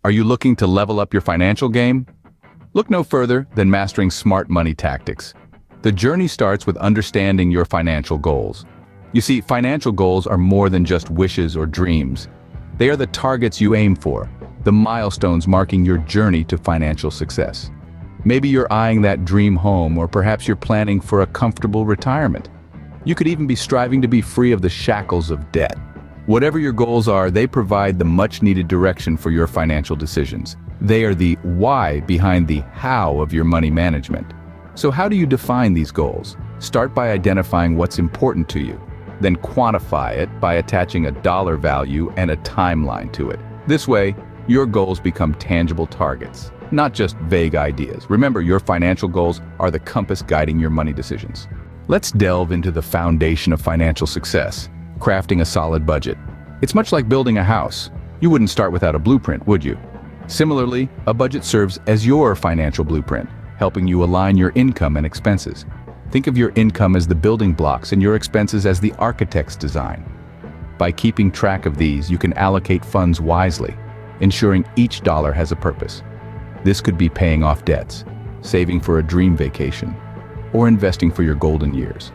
Are you looking to level up your financial game? Look no further than mastering smart money tactics. The journey starts with understanding your financial goals. You see, financial goals are more than just wishes or dreams. They are the targets you aim for, the milestones marking your journey to financial success. Maybe you're eyeing that dream home, or perhaps you're planning for a comfortable retirement. You could even be striving to be free of the shackles of debt. Whatever your goals are, they provide the much-needed direction for your financial decisions. They are the why behind the how of your money management. So how do you define these goals? Start by identifying what's important to you. Then quantify it by attaching a dollar value and a timeline to it. This way, your goals become tangible targets, not just vague ideas. Remember, your financial goals are the compass guiding your money decisions. Let's delve into the foundation of financial success, crafting a solid budget. It's much like building a house. You wouldn't start without a blueprint, would you? Similarly, a budget serves as your financial blueprint, helping you align your income and expenses. Think of your income as the building blocks and your expenses as the architect's design. By keeping track of these, you can allocate funds wisely, ensuring each dollar has a purpose. This could be paying off debts, saving for a dream vacation, or investing for your golden years.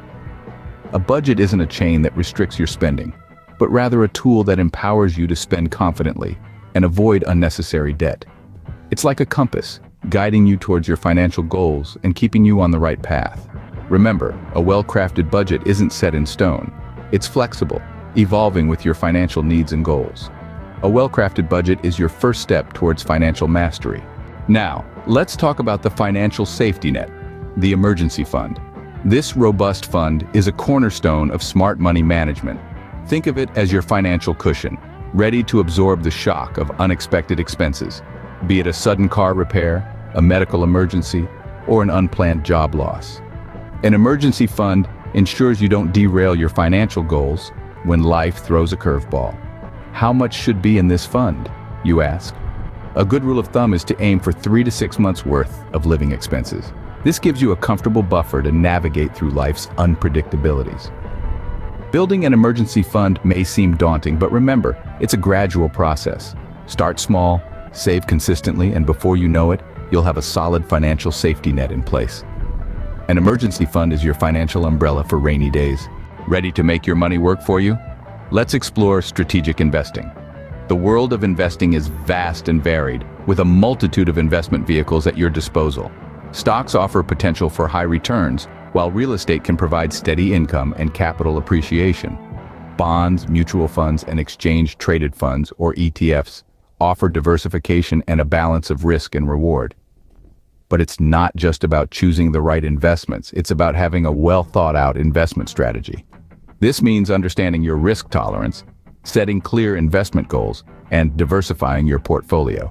A budget isn't a chain that restricts your spending, but rather a tool that empowers you to spend confidently and avoid unnecessary debt. It's like a compass, guiding you towards your financial goals and keeping you on the right path. Remember, a well-crafted budget isn't set in stone. It's flexible, evolving with your financial needs and goals. A well-crafted budget is your first step towards financial mastery. Now, let's talk about the financial safety net, the emergency fund. This robust fund is a cornerstone of smart money management. Think of it as your financial cushion, ready to absorb the shock of unexpected expenses, be it a sudden car repair, a medical emergency, or an unplanned job loss. An emergency fund ensures you don't derail your financial goals when life throws a curveball. How much should be in this fund, you ask? A good rule of thumb is to aim for 3 to 6 months' worth of living expenses. This gives you a comfortable buffer to navigate through life's unpredictabilities. Building an emergency fund may seem daunting, but remember, it's a gradual process. Start small, save consistently, and before you know it, you'll have a solid financial safety net in place. An emergency fund is your financial umbrella for rainy days. Ready to make your money work for you? Let's explore strategic investing. The world of investing is vast and varied, with a multitude of investment vehicles at your disposal. Stocks offer potential for high returns, while real estate can provide steady income and capital appreciation. Bonds, mutual funds, and exchange-traded funds, or ETFs, offer diversification and a balance of risk and reward. But it's not just about choosing the right investments, it's about having a well-thought-out investment strategy. This means understanding your risk tolerance, setting clear investment goals, and diversifying your portfolio.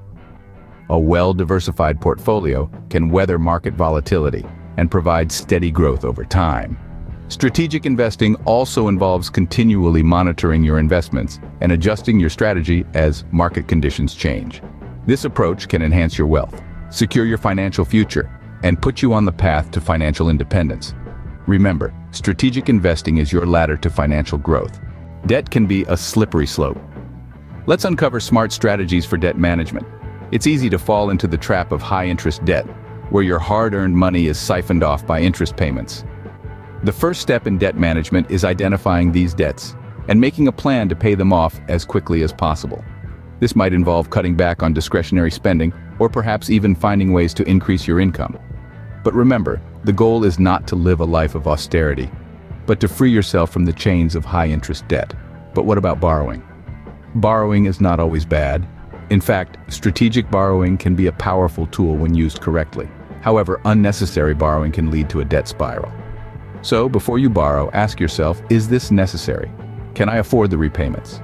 A well-diversified portfolio can weather market volatility and provide steady growth over time. Strategic investing also involves continually monitoring your investments and adjusting your strategy as market conditions change. This approach can enhance your wealth, secure your financial future, and put you on the path to financial independence. Remember, strategic investing is your ladder to financial growth. Debt can be a slippery slope. Let's uncover smart strategies for debt management. It's easy to fall into the trap of high-interest debt, where your hard-earned money is siphoned off by interest payments. The first step in debt management is identifying these debts and making a plan to pay them off as quickly as possible. This might involve cutting back on discretionary spending or perhaps even finding ways to increase your income. But remember, the goal is not to live a life of austerity, but to free yourself from the chains of high-interest debt. But what about borrowing? Borrowing is not always bad. In fact, strategic borrowing can be a powerful tool when used correctly. However, unnecessary borrowing can lead to a debt spiral. So, before you borrow, ask yourself, is this necessary? Can I afford the repayments?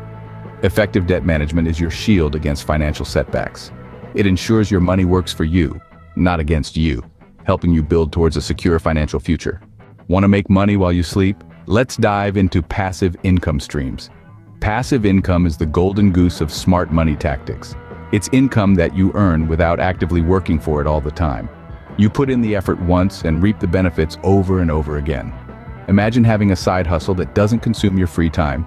Effective debt management is your shield against financial setbacks. It ensures your money works for you, not against you, helping you build towards a secure financial future. Want to make money while you sleep? Let's dive into passive income streams. Passive income is the golden goose of smart money tactics. It's income that you earn without actively working for it all the time. You put in the effort once and reap the benefits over and over again. Imagine having a side hustle that doesn't consume your free time,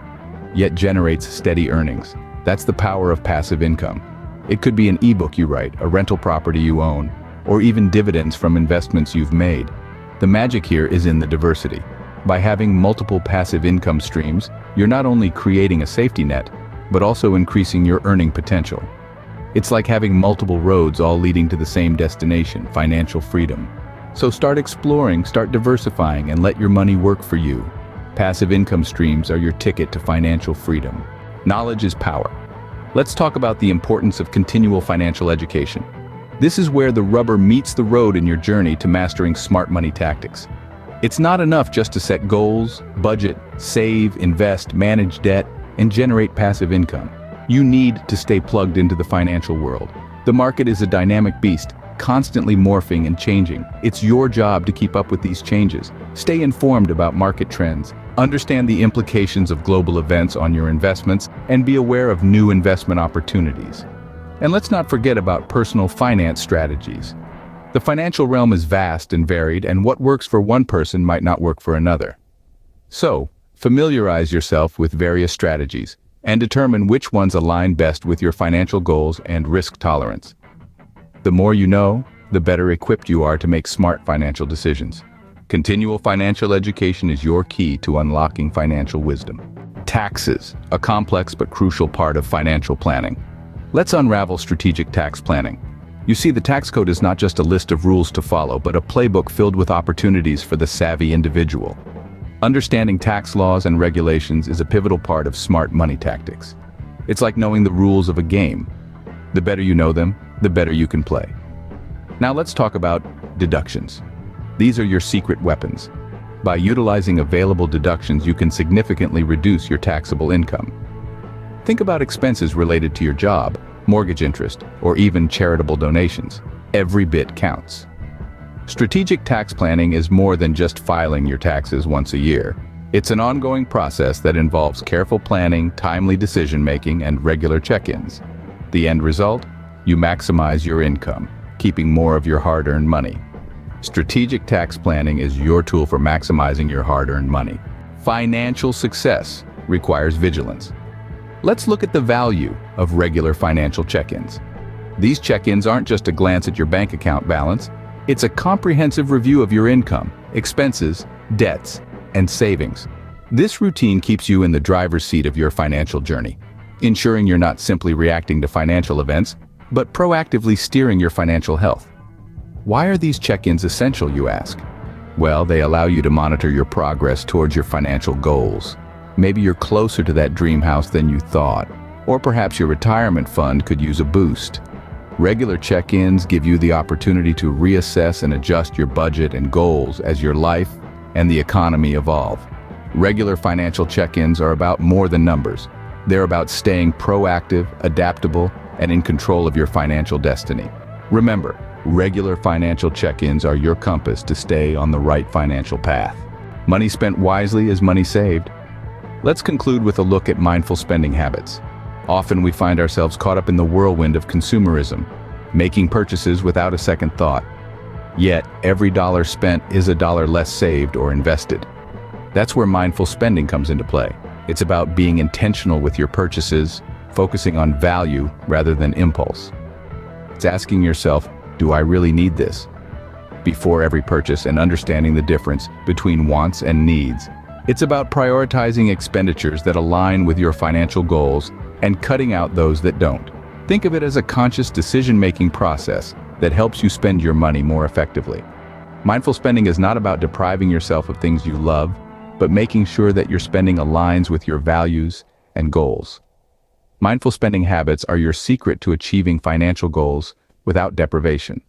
yet generates steady earnings. That's the power of passive income. It could be an ebook you write, a rental property you own, or even dividends from investments you've made. The magic here is in the diversity. By having multiple passive income streams, you're not only creating a safety net, but also increasing your earning potential. It's like having multiple roads all leading to the same destination, financial freedom. So start exploring, start diversifying, and let your money work for you. Passive income streams are your ticket to financial freedom. Knowledge is power. Let's talk about the importance of continual financial education. This is where the rubber meets the road in your journey to mastering smart money tactics. It's not enough just to set goals, budget, save, invest, manage debt, and generate passive income. You need to stay plugged into the financial world. The market is a dynamic beast, constantly morphing and changing. It's your job to keep up with these changes. Stay informed about market trends, understand the implications of global events on your investments, and be aware of new investment opportunities. And let's not forget about personal finance strategies. The financial realm is vast and varied, and what works for one person might not work for another. So, familiarize yourself with various strategies and determine which ones align best with your financial goals and risk tolerance. The more you know, the better equipped you are to make smart financial decisions. Continual financial education is your key to unlocking financial wisdom. Taxes, a complex but crucial part of financial planning. Let's unravel strategic tax planning. You see, the tax code is not just a list of rules to follow, but a playbook filled with opportunities for the savvy individual. Understanding tax laws and regulations is a pivotal part of smart money tactics. It's like knowing the rules of a game. The better you know them, the better you can play. Now let's talk about deductions. These are your secret weapons. By utilizing available deductions, you can significantly reduce your taxable income. Think about expenses related to your job, mortgage interest, or even charitable donations. Every bit counts. Strategic tax planning is more than just filing your taxes once a year. It's an ongoing process that involves careful planning, timely decision-making, and regular check-ins. The end result? You maximize your income, keeping more of your hard-earned money. Strategic tax planning is your tool for maximizing your hard-earned money. Financial success requires vigilance. Let's look at the value of regular financial check-ins. These check-ins aren't just a glance at your bank account balance. It's a comprehensive review of your income, expenses, debts, and savings. This routine keeps you in the driver's seat of your financial journey, ensuring you're not simply reacting to financial events, but proactively steering your financial health. Why are these check-ins essential, you ask? Well, they allow you to monitor your progress towards your financial goals. Maybe you're closer to that dream house than you thought, or perhaps your retirement fund could use a boost. Regular check-ins give you the opportunity to reassess and adjust your budget and goals as your life and the economy evolve. Regular financial check-ins are about more than numbers. They're about staying proactive, adaptable, and in control of your financial destiny. Remember, regular financial check-ins are your compass to stay on the right financial path. Money spent wisely is money saved. Let's conclude with a look at mindful spending habits. Often we find ourselves caught up in the whirlwind of consumerism, making purchases without a second thought. Yet, every dollar spent is a dollar less saved or invested. That's where mindful spending comes into play. It's about being intentional with your purchases, focusing on value rather than impulse. It's asking yourself, do I really need this? Before every purchase, and understanding the difference between wants and needs. It's about prioritizing expenditures that align with your financial goals and cutting out those that don't. Think of it as a conscious decision-making process that helps you spend your money more effectively. Mindful spending is not about depriving yourself of things you love, but making sure that your spending aligns with your values and goals. Mindful spending habits are your secret to achieving financial goals without deprivation.